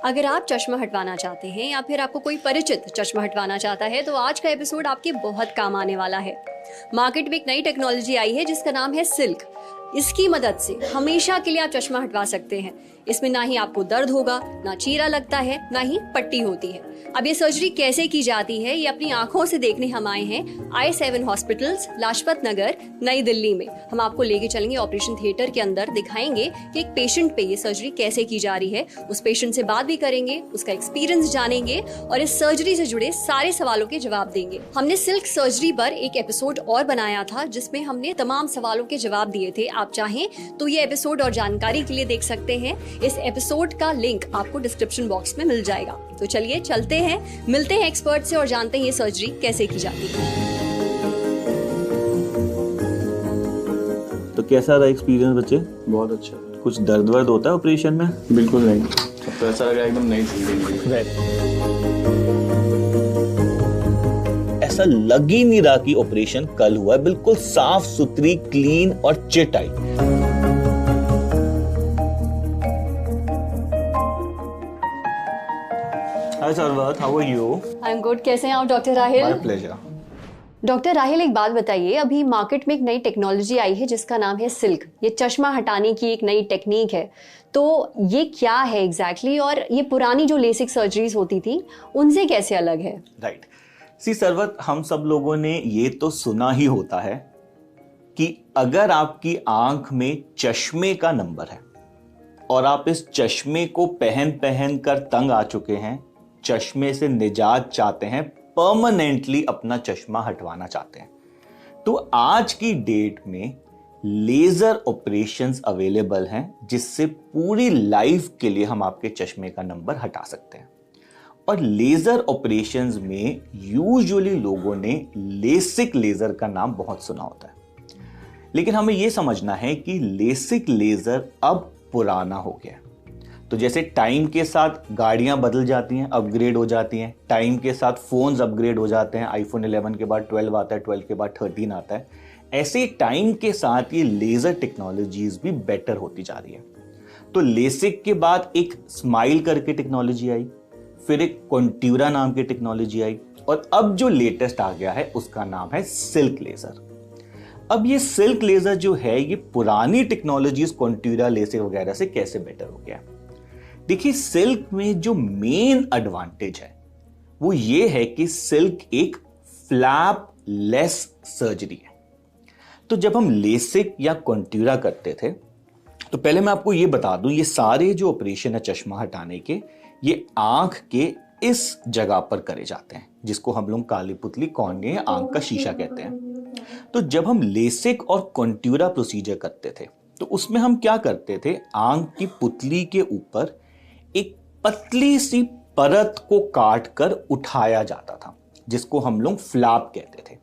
अगर आप चश्मा हटवाना चाहते हैं या फिर आपको कोई परिचित चश्मा हटवाना चाहता है तो आज का एपिसोड आपके बहुत काम आने वाला है। मार्केट में एक नई टेक्नोलॉजी आई है जिसका नाम है सिल्क। इसकी मदद से हमेशा के लिए आप चश्मा हटवा सकते हैं। इसमें ना ही आपको दर्द होगा, ना चीरा लगता है, ना ही पट्टी होती है। अब ये सर्जरी कैसे की जाती है ये अपनी आंखों से देखने हम आए हैं i7 हॉस्पिटल्स, लाजपत नगर, नई दिल्ली में। हम आपको लेके चलेंगे ऑपरेशन थिएटर के अंदर, दिखाएंगे कि एक पेशेंट पे ये सर्जरी कैसे की जा रही है। उस पेशेंट से बात भी करेंगे, उसका एक्सपीरियंस जानेंगे और इस सर्जरी से जुड़े सारे सवालों के जवाब देंगे। हमने सिल्क सर्जरी पर एक एपिसोड और बनाया था जिसमें हमने तमाम सवालों के जवाब दिए थे। आप चाहें तो ये एपिसोड और जानकारी के लिए देख सकते हैं। इस एपिसोड का लिंक आपको डिस्क्रिप्शन बॉक्स में मिल जाएगा। तो चलिए चलते हैं, मिलते हैं एक्सपर्ट से और जानते हैं ये सर्जरी कैसे की जाती है। तो कैसा रहा एक्सपीरियंस बच्चे? बहुत अच्छा। कुछ दर्द वर्द होता है ऑपरेशन में? बिल्कुल नहीं, तो ऐसा लगा एकदम नई चीज। ऐसा लग ही नहीं रहा कि ऑपरेशन कल हुआ है। बिल्कुल साफ सुथरी, क्लीन और चिट आई। Hi Sarwat, how are you? I am good. कैसे हैं आप doctor Rahil? My pleasure. Doctor Rahil, एक बात बताइए, अभी मार्केट में एक नई टेक्नोलॉजी आई है जिसका नाम है सिल्क। ये चश्मा हटाने की एक नई टेक्निक है, तो ये क्या है एग्जैक्टली और ये पुरानी जो लेसिक सर्जरीज होती थी उनसे कैसे अलग है? राइट। सी सरवत, हम सब लोगों ने ये तो सुना ही होता है कि अगर आपकी आंख में चश्मे का नंबर है और आप इस चश्मे को पहन पहन कर तंग आ चुके हैं, चश्मे से निजात चाहते हैं, परमानेंटली अपना चश्मा हटवाना चाहते हैं, तो आज की डेट में लेजर ऑपरेशंस अवेलेबल हैं जिससे पूरी लाइफ के लिए हम आपके चश्मे का नंबर हटा सकते हैं। और लेजर ऑपरेशंस में यूजुअली लोगों ने लेसिक लेजर का नाम बहुत सुना होता है, लेकिन हमें यह समझना है कि लेसिक लेजर अब पुराना हो गया है। तो जैसे टाइम के साथ गाड़ियां बदल जाती हैं, अपग्रेड हो जाती हैं, टाइम के साथ फोन्स अपग्रेड हो जाते हैं, आईफोन 11 के बाद 12 आता है, 12 के बाद 13 आता है, ऐसे टाइम के साथ ये लेजर टेक्नोलॉजीज भी बेटर होती जा रही है। तो लेसिक के बाद एक स्माइल करके टेक्नोलॉजी आई, फिर एक कॉन्ट्यूरा नाम की टेक्नोलॉजी आई, और अब जो लेटेस्ट आ गया है उसका नाम है सिल्क लेजर। अब ये सिल्क लेजर जो है ये पुरानी टेक्नोलॉजीज कॉन्ट्यूरा, लेसिक वगैरह से कैसे बेटर हो गया? देखिए, सिल्क में जो मेन एडवांटेज है वो ये है कि सिल्क एक फ्लैप लेस सर्जरी है। तो जब हम लेसिक या कॉन्ट्यूरा करते थे तो पहले मैं आपको ये बता दूं, ये सारे जो ऑपरेशन है चश्मा हटाने के, ये आंख के इस जगह पर करे जाते हैं जिसको हम लोग काली पुतली, कॉर्निया, आंख का शीशा कहते हैं। तो जब हम लेसिक और कॉन्ट्यूरा प्रोसीजर करते थे तो उसमें हम क्या करते थे, आंख की पुतली के ऊपर एक पतली सी परत को काट कर उठाया जाता था जिसको हम लोग फ्लैप कहते थे।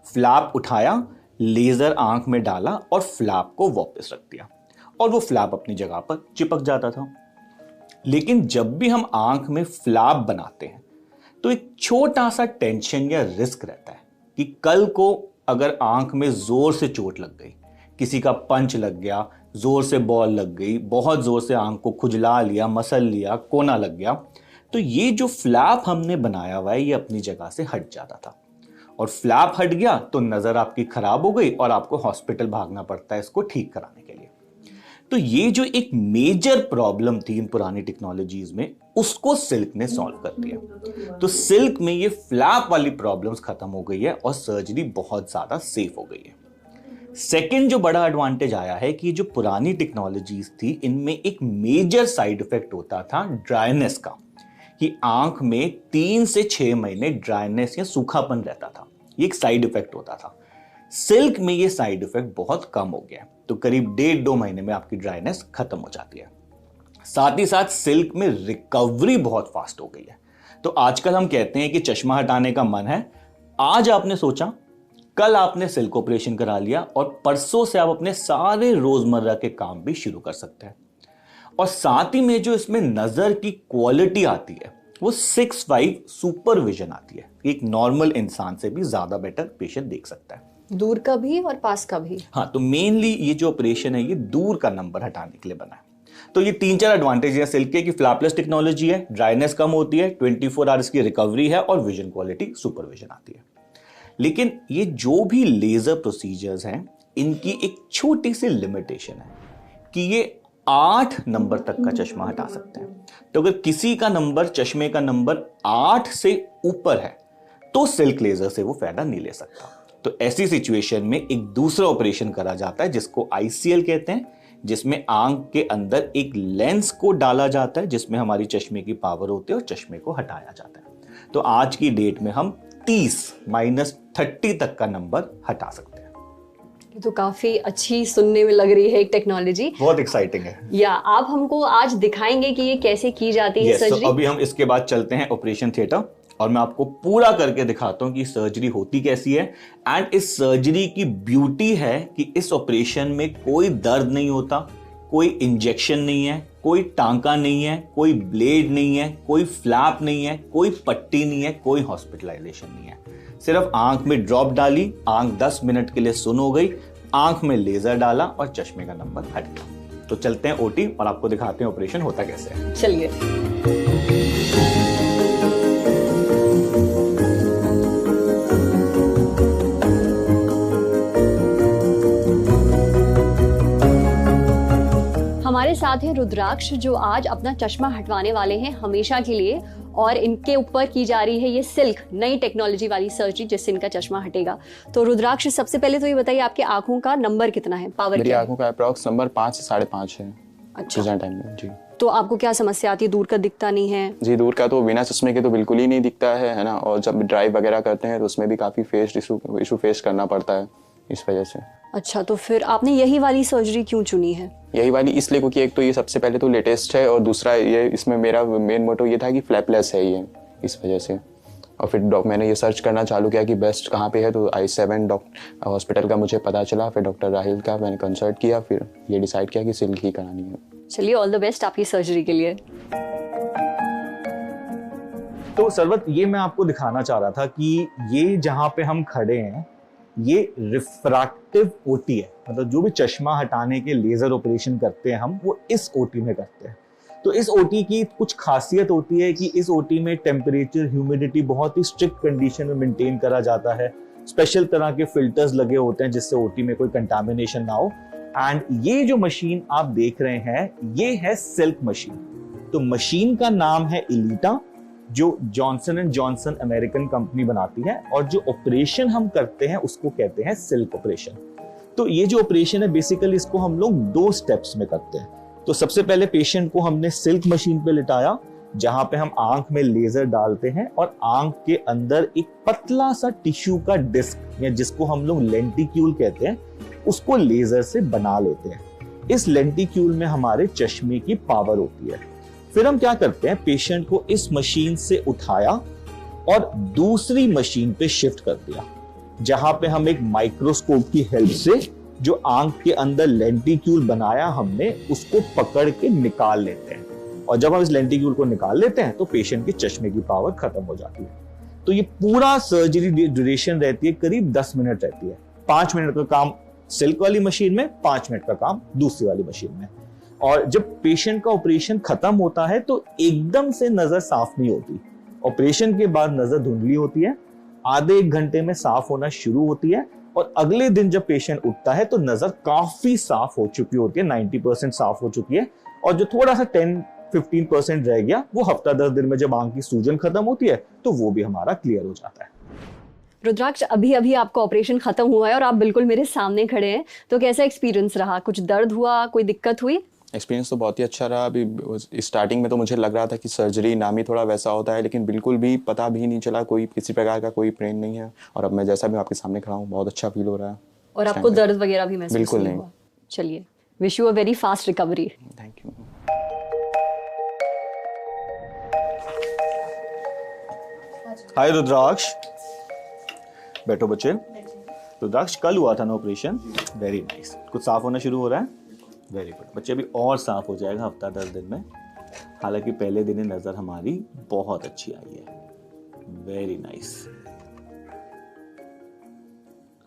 फ्लैप उठाया, लेजर आंख में डाला और फ्लैप को वापस रख दिया और वो फ्लैप अपनी जगह पर चिपक जाता था। लेकिन जब भी हम आंख में फ्लैप बनाते हैं तो एक छोटा सा टेंशन या रिस्क रहता है कि कल को अगर आंख में जोर से चोट लग गई, किसी का पंच लग गया, जोर से बॉल लग गई, बहुत जोर से आंख को खुजला लिया, मसल लिया, कोना लग गया, तो ये जो फ्लैप हमने बनाया हुआ है ये अपनी जगह से हट जाता था। और फ्लैप हट गया तो नजर आपकी खराब हो गई और आपको हॉस्पिटल भागना पड़ता है इसको ठीक कराने के लिए। तो ये जो एक मेजर प्रॉब्लम थी इन पुरानी टेक्नोलॉजीज में, उसको सिल्क ने सॉल्व कर दिया। तो सिल्क में ये फ्लैप वाली प्रॉब्लम्स खत्म हो गई है और सर्जरी बहुत ज्यादा सेफ हो गई है। सेकेंड जो बड़ा एडवांटेज आया है कि जो पुरानी टेक्नोलॉजीज थी इनमें एक मेजर साइड इफेक्ट होता था ड्राइनेस का, कि आंख में 3 से 6 महीने ड्राइनेस या सूखापन रहता था, ये एक साइड इफेक्ट होता था। सिल्क में ये साइड इफेक्ट बहुत कम हो गया, तो करीब 1.5-2 महीने में आपकी ड्राइनेस खत्म हो जाती है। साथ ही साथ सिल्क में रिकवरी बहुत फास्ट हो गई है। तो आजकल हम कहते हैं कि चश्मा हटाने का मन है, आज आपने सोचा, कल आपने सिल्क ऑपरेशन करा लिया और परसों से आप अपने सारे रोजमर्रा के काम भी शुरू कर सकते हैं। और साथ ही में जो इसमें नजर की क्वालिटी आती है वो 6/5 सुपरविजन आती है, एक नॉर्मल इंसान से भी ज्यादा बेटर पेशेंट देख सकता है, दूर का भी और पास का भी। हाँ, तो मेनली ये जो ऑपरेशन है ये दूर का नंबर हटाने के लिए बना है। तो ये 3-4 एडवांटेज है सिल्क के कि फ्लैपलेस टेक्नोलॉजी है, ड्राइनेस कम होती है, 24 आवर्स की रिकवरी है और विजन क्वालिटी सुपरविजन आती है। लेकिन ये जो भी लेजर प्रोसीजर्स हैं इनकी एक छोटी सी लिमिटेशन है कि ये 8 नंबर तक का चश्मा हटा सकते हैं। तो अगर किसी का नंबर, चश्मे का नंबर 8 से ऊपर है तो सिल्क लेजर से वो फायदा नहीं ले सकता। तो ऐसी सिचुएशन में एक दूसरा ऑपरेशन करा जाता है जिसको ICL कहते हैं, जिसमें आंख के अंदर एक लेंस को डाला जाता है जिसमें हमारी चश्मे की पावर होती है और चश्मे को हटाया जाता है। तो आज की डेट में हम 30-30 तक का नंबर हटा सकते हैं। ये तो काफी अच्छी सुनने में लग रही है एक टेक्नोलॉजी, बहुत एक्साइटिंग है। या आप हमको आज दिखाएंगे कि ये कैसे की जाती है सर्जरी। तो अभी हम इसके बाद चलते हैं ऑपरेशन थिएटर और मैं आपको पूरा करके दिखाता हूं कि सर्जरी होती कैसी है। एंड इस सर्जरी की ब्यूटी है कि इस ऑपरेशन में कोई दर्द नहीं होता, कोई इंजेक्शन नहीं है, कोई टांका नहीं है, कोई ब्लेड नहीं है, कोई फ्लैप नहीं है, कोई पट्टी नहीं है, कोई हॉस्पिटलाइजेशन नहीं है। सिर्फ आंख में ड्रॉप डाली, आंख 10 मिनट के लिए सुन हो गई, आंख में लेजर डाला और चश्मे का नंबर हट गया। तो चलते हैं OT और आपको दिखाते हैं ऑपरेशन होता कैसे है। चलिए। हमारे साथ हैं रुद्राक्ष जो आज अपना चश्मा हटवाने वाले हैं हमेशा के लिए, और इनके ऊपर की जा रही है ये सिल्क नई टेक्नोलॉजी वाली सर्जरी जिससे इनका चश्मा हटेगा। तो रुद्राक्ष, सबसे पहले तो ये बताइए आपकी आंखों का नंबर कितना है, पावर मेरी क्या आंखों का अप्रॉक्स नंबर 5 से 5.5 है। अच्छा। प्रेजेंट टाइम में जी। तो आपको क्या समस्या आती है, दूर का दिखता नहीं है? जी, दूर का तो बिना चश्मे के तो बिल्कुल ही नहीं दिखता है ना। और जब ड्राइव वगैरह करते हैं तो उसमें भी काफी इशू फेस करना पड़ता है इस वजह से। अच्छा, तो फिर आपने यही वाली सर्जरी क्यों चुनी है? यही वाली इसलिए क्योंकि एक तो ये सबसे पहले तो लेटेस्ट है और दूसरा ये इसमें मेरा मेन मोटो ये था कि फ्लैपलेस है ये, इस वजह से। और फिर मैंने ये सर्च करना चालू किया कि बेस्ट कहाँ पे है, तो I7 हॉस्पिटल का मुझे पता चला। फिर डॉक्टर राहिल का मैंने कंसल्ट किया, फिर ये डिसाइड किया कि सिल्क ही करानी है। चलिए, ऑल द बेस्ट आपकी सर्जरी के लिए। तो सरवत, ये मैं आपको दिखाना चाह रहा था कि ये जहां पे हम खड़े हैं ये रिफ्रैक्टिव OT है। मतलब जो भी चश्मा हटाने के लेजर ऑपरेशन करते हैं हम, वो इस OT में करते हैं। तो इस OT की कुछ खासियत होती है कि इस OT में टेम्परेचर, ह्यूमिडिटी बहुत ही स्ट्रिक्ट कंडीशन में मेंटेन करा जाता है। स्पेशल तरह के फिल्टर्स लगे होते हैं जिससे OT में कोई कंटामिनेशन ना हो। एंड ये जो मशीन आप देख रहे हैं ये है सिल्क मशीन। तो मशीन का नाम है इलीटा, जो Johnson and Johnson American company बनाती है, और जो ऑपरेशन हम करते हैं उसको कहते हैं सिल्क ऑपरेशन। तो ये जो ऑपरेशन है बेसिकली इसको हम लोग 2 स्टेप्स में करते हैं। तो सबसे पहले पेशेंट को हमने सिल्क मशीन पे लिटाया जहां पे हम आंख में लेजर डालते हैं और आंख के अंदर एक पतला सा टिश्यू का डिस्क या जिसको हम लोग लेंटिक्यूल कहते हैं उसको लेजर से बना लेते हैं। इस लेंटिक्यूल में हमारे चश्मे की पावर होती है। फिर हम क्या करते हैं, पेशेंट को इस मशीन से उठाया और दूसरी मशीन पे शिफ्ट कर दिया जहां पे हम एक माइक्रोस्कोप की हेल्प से जो आंख के अंदर लेंटिक्यूल बनाया हमने उसको पकड़ के निकाल लेते हैं। और जब हम इस लेंटिक्यूल को निकाल लेते हैं तो पेशेंट के चश्मे की पावर खत्म हो जाती है। तो ये पूरा सर्जरी ड्यूरेशन रहती है करीब 10 मिनट रहती है। 5 मिनट का काम सिल्क वाली मशीन में, 5 मिनट का काम दूसरी वाली मशीन में। और जब पेशेंट का ऑपरेशन खत्म होता है तो एकदम से नजर साफ नहीं होती। ऑपरेशन के बाद नजर धुंधली होती है, आधे 1 घंटे में साफ होना शुरू होती है, और अगले दिन जब पेशेंट उठता है तो नजर काफी साफ हो चुकी होती है, 90% साफ हो चुकी है। और जो थोड़ा सा 10-15% रह गया वो हफ्ता 10 दिन में जब आंख की सूजन खत्म होती है तो वो भी हमारा क्लियर हो जाता है। रुद्राक्ष, अभी अभी आपका ऑपरेशन खत्म हुआ है और आप बिल्कुल मेरे सामने खड़े हैं, तो कैसा एक्सपीरियंस रहा? कुछ दर्द हुआ, कोई दिक्कत हुई? एक्सपीरियंस तो बहुत ही अच्छा रहा। अभी स्टार्टिंग में तो मुझे लग रहा था कि सर्जरी नाम ही थोड़ा वैसा होता है, लेकिन बिल्कुल भी पता भी नहीं चला, कोई किसी प्रकार का कोई पेन नहीं है। और अब मैं जैसा भी आपके सामने खड़ा हूँ बहुत अच्छा फील हो रहा है। और आपको दर्द वगैरह भी महसूस बिल्कुल नहीं हुआ? चलिए, wish you a very fast recovery. Thank you. Hi Rudraksh, बैठो बच्चे। रुद्राक्ष, कल हुआ था ना ऑपरेशन? Very nice. कुछ साफ होना शुरू हो रहा है? वेरी गुड बच्चे, अभी और साफ हो जाएगा हफ्ता 10 दिन में। हालांकि पहले दिन नजर हमारी बहुत अच्छी आई है। Very nice.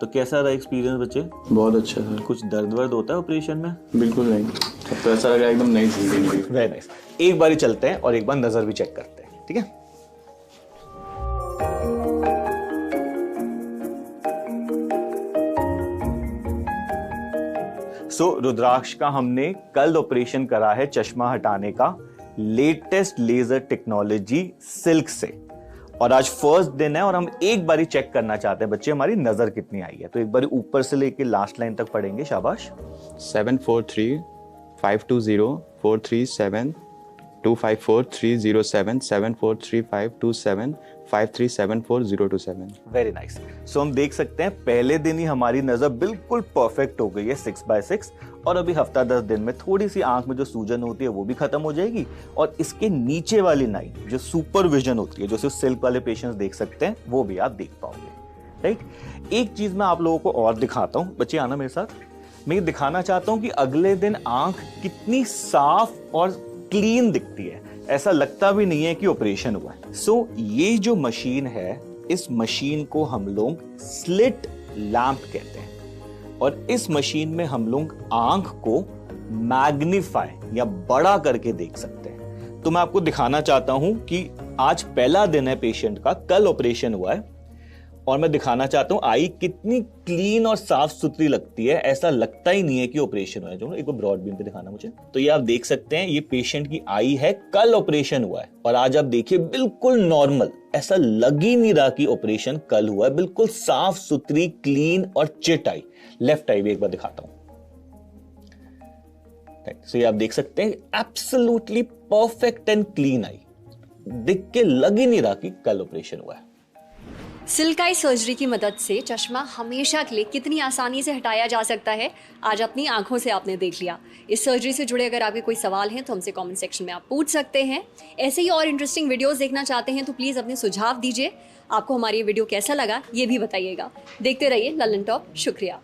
तो कैसा रहा एक्सपीरियंस बच्चे? बहुत अच्छा है। कुछ दर्द वर्द होता है ऑपरेशन में? बिल्कुल नहीं। तो ऐसा लग रहा है एकदम नई जिंदगी। Very nice. एक बार ही चलते हैं और एक बार नजर भी चेक करते हैं, ठीक है? रुद्राक्ष का हमने कल ऑपरेशन करा है चश्मा हटाने का लेटेस्ट लेजर टेक्नोलॉजी सिल्क से, और आज फर्स्ट दिन है और हम एक बारी चेक करना चाहते हैं बच्चे हमारी नजर कितनी आई है। तो एक बारी ऊपर से लेके लास्ट लाइन तक पढ़ेंगे, शाबाश। 743 520 437 254 307 743 527 5374 027। Very nice. सो हम देख सकते हैं पहले दिन ही हमारी नजर बिल्कुल परफेक्ट हो गई है 6/6, और अभी हफ्ता 10 दिन में थोड़ी सी आंख में जो सूजन होती है वो भी खत्म हो जाएगी, और इसके नीचे वाली लाइन जो सुपरविजन होती है, जो सिर्फ सिल्क वाले पेशेंट्स देख सकते हैं, वो भी आप देख पाओगे, राइट? एक चीज मैं आप लोगों को और दिखाता हूं, बच्चे आना मेरे साथ। मैं ये दिखाना चाहता हूं कि अगले दिन आंख कितनी साफ और क्लीन दिखती है, ऐसा लगता भी नहीं है कि ऑपरेशन हुआ है। सो ये जो मशीन है, इस मशीन को हम लोग स्लिट लैंप कहते हैं, और इस मशीन में हम लोग आंख को मैग्नीफाई या बड़ा करके देख सकते हैं। तो मैं आपको दिखाना चाहता हूं कि आज पहला दिन है पेशेंट का, कल ऑपरेशन हुआ है, और मैं दिखाना चाहता हूं आई कितनी क्लीन और साफ सुथरी लगती है, ऐसा लगता ही नहीं है कि ऑपरेशन हुआ है। जो एक बार ब्रॉड बीम पे दिखाना मुझे। तो ये आप देख सकते हैं, ये पेशेंट की आई है, कल ऑपरेशन हुआ है, और आज आप देखिए बिल्कुल नॉर्मल, ऐसा लग ही नहीं रहा कि ऑपरेशन कल हुआ है, बिल्कुल साफ सुथरी, क्लीन और चिट आई। लेफ्ट आई भी एक बार दिखाता हूं। सो ये आप देख सकते हैं एब्सोल्युटली परफेक्ट एंड क्लीन आई, दिख के लग ही नहीं रहा कि कल ऑपरेशन हुआ है। सिल्क आई सर्जरी की मदद से चश्मा हमेशा के लिए कितनी आसानी से हटाया जा सकता है, आज अपनी आंखों से आपने देख लिया। इस सर्जरी से जुड़े अगर आपके कोई सवाल हैं तो हमसे कमेंट सेक्शन में आप पूछ सकते हैं। ऐसे ही और इंटरेस्टिंग वीडियोस देखना चाहते हैं तो प्लीज़ अपने सुझाव दीजिए। आपको हमारी ये वीडियो कैसा लगा ये भी बताइएगा। देखते रहिए ललन टॉप। शुक्रिया।